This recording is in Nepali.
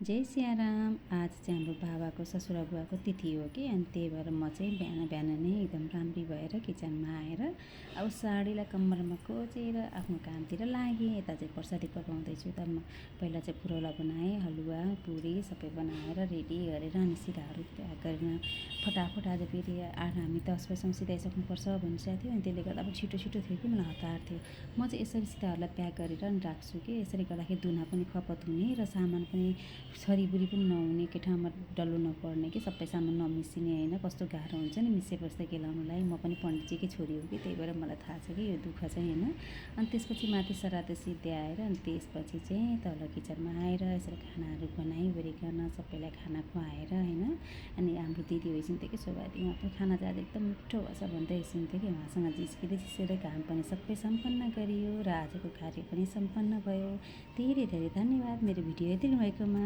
जय सियाराम। आज चाहिँ हाम्रो बाबाको ससुरा बुवाको तिथि हो कि, अनि त्यही भएर म चाहिँ बिहान बिहान नै एकदम राम्री भएर किचनमा आएर अब साडीलाई कम्मरमा कोचेर आफ्नो कामतिर लागेँ। यता चाहिँ प्रसादी पकाउँदैछु। त म पहिला चाहिँ फुरौला बनाएँ, हलुवा पुरी सबै बनाएर रेडी गरेर अनि सिधाहरू प्याक गरेर फटाफट आज फेरि हामी 10 बजीसम्म सिधाइसक्नुपर्छ भनिसकेको थियो। अनि त्यसले गर्दा अब छिटो छिटो थियो कि मलाई हतार थियो। म चाहिँ यसरी सिधाहरूलाई प्याक गरेर अनि राख्छु कि, यसरी गर्दाखेरि धुना पनि खपत हुने र सामान पनि छरिबुरी पनि नहुने, के ठाउँमा डल्लो नपर्ने कि सबै सामान नमिसिने होइन। कस्तो गाह्रो हुन्छ नि मिसेपछि त केलाउनुलाई। म पनि पण्डितजीकै छोरी हो कि, त्यही भएर मलाई थाहा छ कि यो दुःख चाहिँ होइन। अनि त्यसपछि माथि सराते सिद्ध्याएर अनि त्यसपछि चाहिँ तल किचनमा आएर यसरी खानाहरू बनाइवरिकन सबैलाई खाना खुवाएर होइन। अनि हाम्रो दिदी होइसिन्थ्यो कि शोभादी, उहाँ पनि खाना चाहिँ आज एकदम मिठो भएछ भन्दै होइसिन्थ्यो कि, उहाँसँग जिस्किँदै जिस्किँदै काम पनि सबै सम्पन्न गरियो र आजको कार्य पनि सम्पन्न भयो। धेरै धेरै धन्यवाद मेरो भिडियो हेरिदिनु भएकोमा।